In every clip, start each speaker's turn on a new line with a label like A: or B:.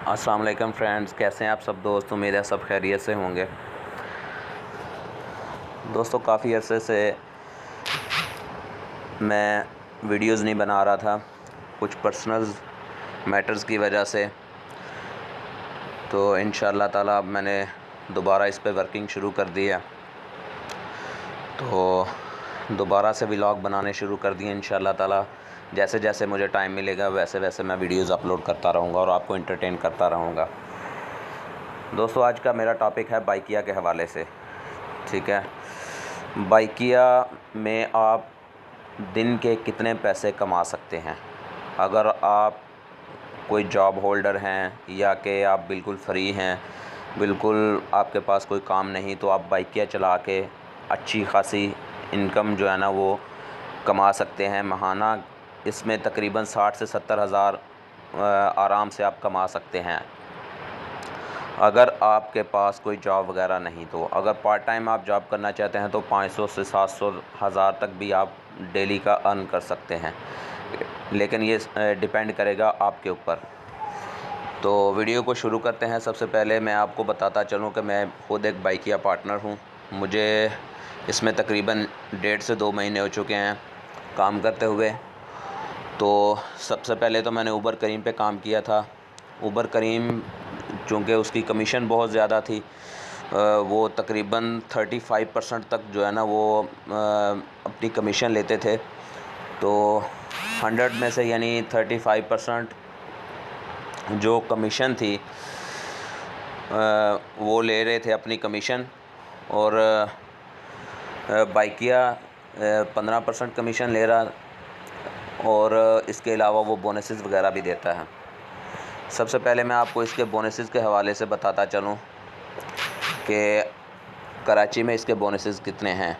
A: अस्सलाम वालेकुम फ्रेंड्स, कैसे हैं आप सब दोस्त। उम्मीद है सब खैरियत से होंगे। दोस्तों, काफ़ी अरसे से मैं वीडियोज़ नहीं बना रहा था, कुछ पर्सनल मैटर्स की वजह से। तो इंशाअल्लाह ताला अब मैंने दोबारा इस पे वर्किंग शुरू कर दी है। तो दोबारा से व्लॉग बनाने शुरू कर दिए इंशाअल्लाह ताला। जैसे जैसे मुझे टाइम मिलेगा वैसे वैसे मैं वीडियोज़ अपलोड करता रहूँगा और आपको एंटरटेन करता रहूँगा। दोस्तों, आज का मेरा टॉपिक है बाइकिया के हवाले से। ठीक है, बाइकिया में आप दिन के कितने पैसे कमा सकते हैं। अगर आप कोई जॉब होल्डर हैं या कि आप बिल्कुल फ्री हैं, बिल्कुल आपके पास कोई काम नहीं, तो आप बाइकिया चला के अच्छी खासी इनकम जो है ना वो कमा सकते हैं। माहाना इसमें तकरीबन 60 से 70 हज़ार आराम से आप कमा सकते हैं, अगर आपके पास कोई जॉब वगैरह नहीं। तो अगर पार्ट टाइम आप जॉब करना चाहते हैं तो 500 से 700 हज़ार तक भी आप डेली का अर्न कर सकते हैं, लेकिन ये डिपेंड करेगा आपके ऊपर। तो वीडियो को शुरू करते हैं। सबसे पहले मैं आपको बताता चलूँ कि मैं खुद एक बाइकिया पार्टनर हूँ। मुझे इसमें तकरीबन 1.5 से 2 महीने हो चुके हैं काम करते हुए। तो सबसे पहले तो मैंने उबर करीम पे काम किया था। उबर करीम चूँकि उसकी कमीशन बहुत ज़्यादा थी, वो तकरीबन 35% तक जो है ना वो अपनी कमीशन लेते थे। तो 100 में से यानी 35% जो कमीशन थी वो ले रहे थे अपनी कमीशन, और बाइकिया 15% कमीशन ले रहा, और इसके अलावा वो बोनसेस वगैरह भी देता है। सबसे पहले मैं आपको इसके बोनसेस के हवाले से बताता चलूँ कि कराची में इसके बोनसेस कितने हैं।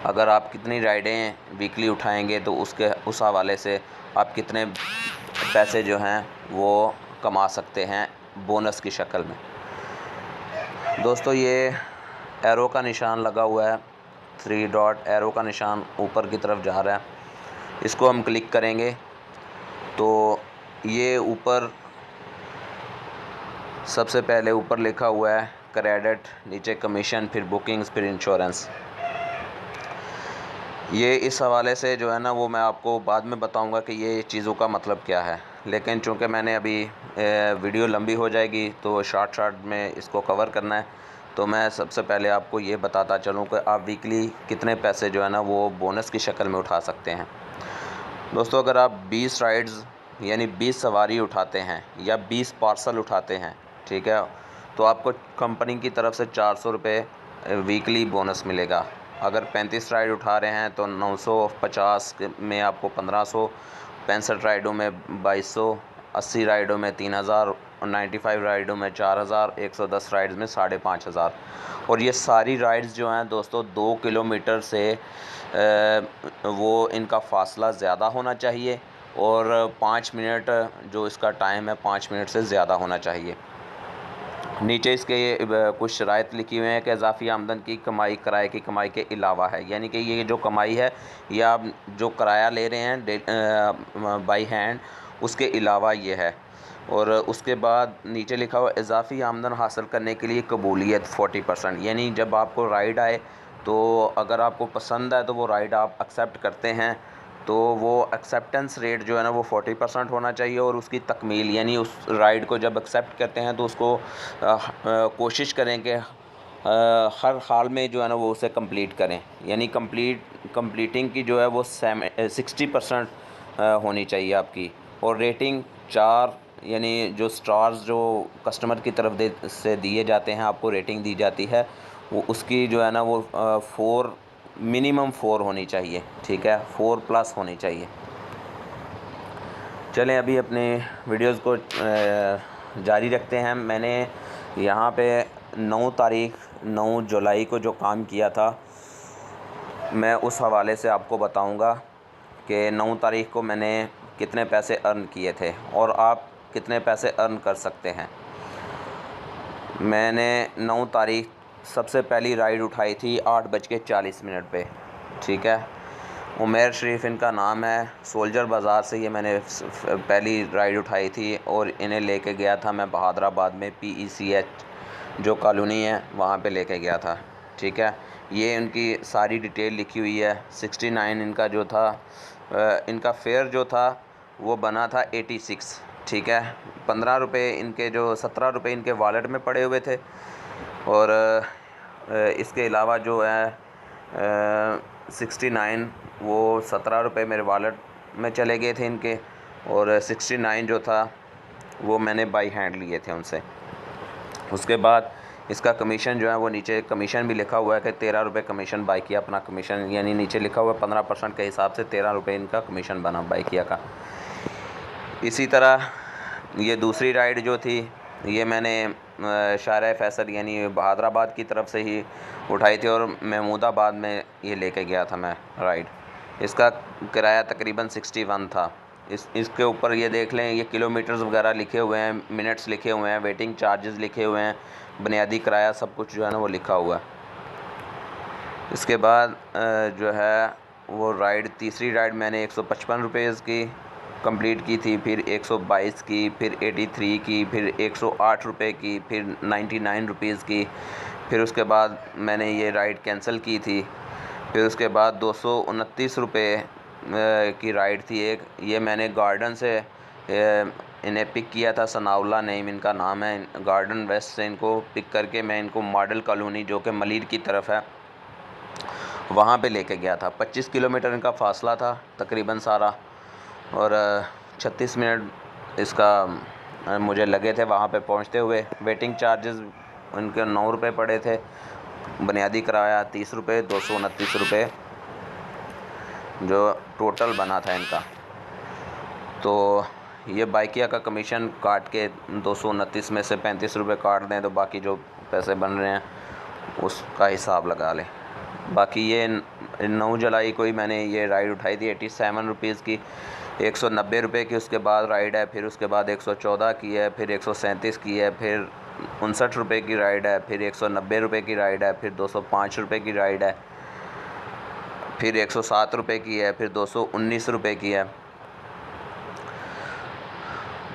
A: अगर आप कितनी राइडें वीकली उठाएंगे तो उस हवाले से आप कितने पैसे जो हैं वो कमा सकते हैं बोनस की शक्ल में। दोस्तों, ये एरो का निशान लगा हुआ है, 3 डॉट एरो का निशान ऊपर की तरफ जा रहा है। इसको हम क्लिक करेंगे तो ये ऊपर सबसे पहले ऊपर लिखा हुआ है क्रेडिट, नीचे कमीशन, फिर बुकिंग्स, फिर इंश्योरेंस। ये इस हवाले से जो है ना वो मैं आपको बाद में बताऊंगा कि ये चीज़ों का मतलब क्या है, लेकिन चूंकि मैंने अभी वीडियो लंबी हो जाएगी तो शॉर्ट में इसको कवर करना है। तो मैं सबसे पहले आपको ये बताता चलूँ कि आप वीकली कितने पैसे जो है ना वो बोनस की शक्ल में उठा सकते हैं। दोस्तों, अगर आप 20 राइड्स यानी 20 सवारी उठाते हैं या 20 पार्सल उठाते हैं, ठीक है, तो आपको कंपनी की तरफ से 400 रुपये वीकली बोनस मिलेगा। अगर 35 राइड उठा रहे हैं तो 950 में आपको 1500, 65 राइडों में 2200, 80 राइडों में 3000, 95 राइडों में 4000, 110 राइड्स में 5500। और ये सारी राइड्स जो हैं दोस्तों 2 किलोमीटर से वो इनका फ़ासला ज़्यादा होना चाहिए, और 5 मिनट जो इसका टाइम है 5 मिनट से ज़्यादा होना चाहिए। नीचे इसके कुछ शराइत लिखी हुई हैं कि इजाफ़ी आमदन की कमाई किराए की कमाई के अलावा है, यानी कि ये जो कमाई है या आप जो किराया ले रहे हैं बाई हैंड, उसके अलावा ये है। और उसके बाद नीचे लिखा हुआ इजाफ़ी आमदन हासिल करने के लिए कबूलियत 40%, यानी जब आपको राइड आए तो अगर आपको पसंद है तो वो राइड आप एक्सेप्ट करते हैं तो वो एक्सेप्टेंस रेट जो है ना वो 40% होना चाहिए, और उसकी तकमील यानी उस राइड को जब एक्सेप्ट करते हैं तो उसको कोशिश करें कि हर हाल में जो है ना वो उसे कंप्लीट करें, यानी कंप्लीटिंग की जो है वो 60% होनी चाहिए आपकी। और रेटिंग 4, यानी जो स्टार्स जो कस्टमर की तरफ से दिए जाते हैं, आपको रेटिंग दी जाती है, वो उसकी जो है ना वो 4 मिनिमम 4 होनी चाहिए। ठीक है, 4+ होनी चाहिए। चलें अभी अपने वीडियोज़ को जारी रखते हैं। मैंने यहाँ पे 9 जुलाई को जो काम किया था, मैं उस हवाले से आपको बताऊँगा कि 9 तारीख को मैंने कितने पैसे अर्न किए थे और आप कितने पैसे अर्न कर सकते हैं। मैंने 9 तारीख सबसे पहली राइड उठाई थी 8:40 पे। ठीक है, उमैर शरीफ इनका नाम है। सोल्जर बाज़ार से ये मैंने पहली राइड उठाई थी और इन्हें लेके गया था मैं बहादुराबाद में PECH जो कॉलोनी है वहाँ पे लेके गया था। ठीक है, ये इनकी सारी डिटेल लिखी हुई है। 69 इनका जो था, इनका फेयर जो था वो बना था 86। ठीक है, 15 रुपये इनके, जो 17 रुपये इनके वॉलेट में पड़े हुए थे और इसके अलावा जो है 69 वो 17 रुपये मेरे वॉलेट में चले गए थे इनके, और 69 जो था वो मैंने बाई हैंड लिए थे उनसे। उसके बाद इसका कमीशन जो है वो नीचे कमीशन भी लिखा हुआ है कि 13 रुपये कमीशन बाइकिया अपना कमीशन, यानी नीचे लिखा हुआ है 15% के हिसाब से 13 रुपये इनका कमीशन बना बाइकिया का। इसी तरह ये दूसरी राइड जो थी ये मैंने शारा फैसल यानी बहादुराबाद की तरफ से ही उठाई थी और महमूदाबाद में ये लेके गया था मैं राइड। इसका किराया तकरीबन 61 था। इसके ऊपर ये देख लें, ये किलोमीटर्स वगैरह लिखे हुए हैं, मिनट्स लिखे हुए हैं, वेटिंग चार्जेस लिखे हुए हैं, बुनियादी किराया सब कुछ जो है ना वो लिखा हुआ है। इसके बाद जो है वो राइड, तीसरी राइड मैंने 155 रुपये की कंप्लीट की थी, फिर 122 की, फिर 83 की, फिर 108 रुपये की, फिर 99 रुपीज़ की। फिर उसके बाद मैंने ये राइड कैंसिल की थी। फिर उसके बाद 229 रुपये की राइड थी एक, ये मैंने गार्डन से इन्हें पिक किया था। सनाउल्ला नेम इनका नाम है। गार्डन वेस्ट से इनको पिक करके मैं इनको मॉडल कॉलोनी जो कि मलीर की तरफ है वहाँ पे लेके गया था। 25 किलोमीटर इनका फ़ासला था तकरीबन सारा, और 36 मिनट इसका मुझे लगे थे वहाँ पे पहुँचते हुए। वेटिंग चार्जेस उनके 9 रुपये पड़े थे, बुनियादी किराया 30 रुपये, 229 रुपये जो टोटल बना था इनका। तो ये बाइकिया का कमीशन काट के 229 में से 35 रुपये काट दें तो बाकी जो पैसे बन रहे हैं उसका हिसाब लगा लें। बाकी ये 9 जुलाई को ही मैंने ये राइड उठाई थी 87 रुपीज़ की, 190 रुपये की उसके बाद राइड है, फिर उसके बाद 114 की है, फिर 137 की है, फिर 59 रुपये की राइड है, फिर 190 रुपये की राइड है, फिर 205 रुपये की राइड है, फिर 107 रुपये की है, फिर 219 रुपये की है।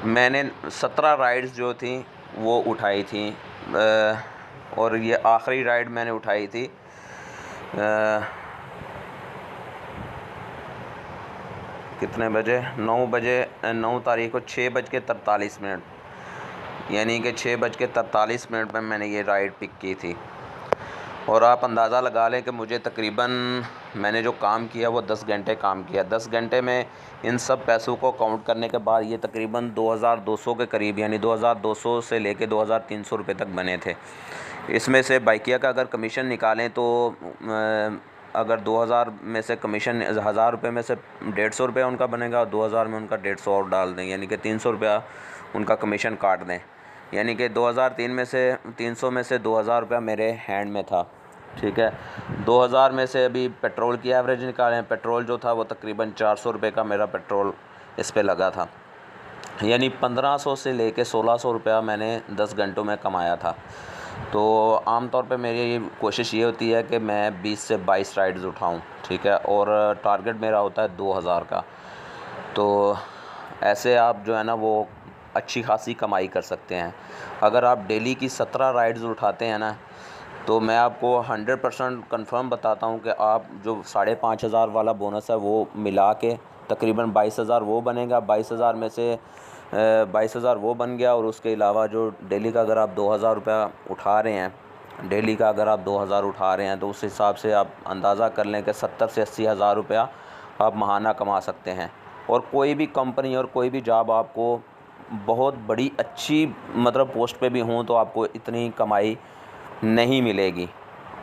A: मैंने 17 राइड्स जो थी वो उठाई थी और ये आखिरी राइड मैंने उठाई थी कितने बजे, 9 बजे, 9 तारीख को 6:43, यानी कि 6:43 में मैंने ये राइड पिक की थी। और आप अंदाज़ा लगा लें कि मुझे तकरीबन मैंने जो काम किया वो 10 घंटे काम किया। 10 घंटे में इन सब पैसों को काउंट करने के बाद ये तकरीबन 2200 के करीब, यानी 2200 से लेके 2300 रुपये तक बने थे। इसमें से बाइकिया का अगर कमीशन निकालें तो अगर 2000 में से कमीशन 1000 रुपये में से 150 रुपये उनका बनेगा और 2000 में उनका 150 और डाल दें, यानी कि 300 रुपया उनका कमीशन काट दें, यानी कि 2003 में से 300 में से 2000 रुपया मेरे हैंड में था। ठीक है, 2000 में से अभी पेट्रोल की एवरेज निकालें, पेट्रोल जो था वो तकरीबन 400 रुपये का मेरा पेट्रोल इस पे लगा था, यानी 1500 से लेके 1600 रुपया मैंने 10 घंटों में कमाया था। तो आम तौर पे मेरी कोशिश ये होती है कि मैं 20 से 22 राइड्स उठाऊं, ठीक है, और टारगेट मेरा होता है 2000 का। तो ऐसे आप जो है ना वो अच्छी खासी कमाई कर सकते हैं। अगर आप डेली की 17 राइड्स उठाते हैं ना तो मैं आपको 100% कंफर्म बताता हूँ कि आप जो 5500 वाला बोनस है वो मिला के तकरीबन 22,000 वो बनेगा। 22,000 में से 22,000 वो बन गया, और उसके अलावा जो डेली का अगर आप 2000 रुपया उठा रहे हैं, डेली का अगर आप 2000 उठा रहे हैं तो उस हिसाब से आप अंदाज़ा कर लें कि 70 से 80 हज़ार रुपया आप माहाना कमा सकते हैं। और कोई भी कंपनी और कोई भी जॉब आपको बहुत बड़ी अच्छी मतलब पोस्ट पे भी हों तो आपको इतनी कमाई नहीं मिलेगी,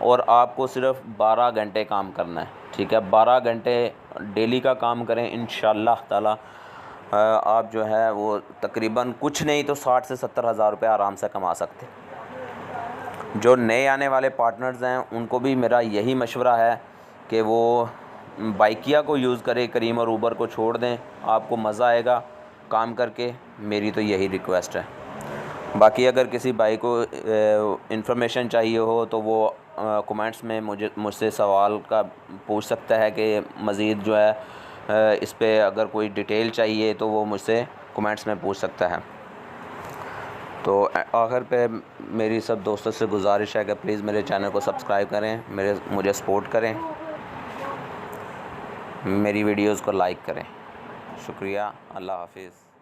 A: और आपको सिर्फ 12 घंटे काम करना है। ठीक है, 12 घंटे डेली का काम करें, इंशाल्लाह ताला आप जो है वो तकरीबन कुछ नहीं तो 60 से 70 हज़ार रुपये आराम से कमा सकते हैं। जो नए आने वाले पार्टनर्स हैं उनको भी मेरा यही मशवरा है कि वो बाइकिया को यूज़ करें, करीम और ऊबर को छोड़ दें, आपको मज़ा आएगा काम करके। मेरी तो यही रिक्वेस्ट है। बाकी अगर किसी भाई को इन्फॉर्मेशन चाहिए हो तो वो कमेंट्स में मुझसे सवाल का पूछ सकता है कि मज़ीद जो है इस पे अगर कोई डिटेल चाहिए तो वो मुझसे कमेंट्स में पूछ सकता है। तो आखिर पे मेरी सब दोस्तों से गुजारिश है कि प्लीज़ मेरे चैनल को सब्सक्राइब करें, मुझे सपोर्ट करें, मेरी वीडियोज़ को लाइक करें। शुक्रिया। अल्लाह हाफिज़।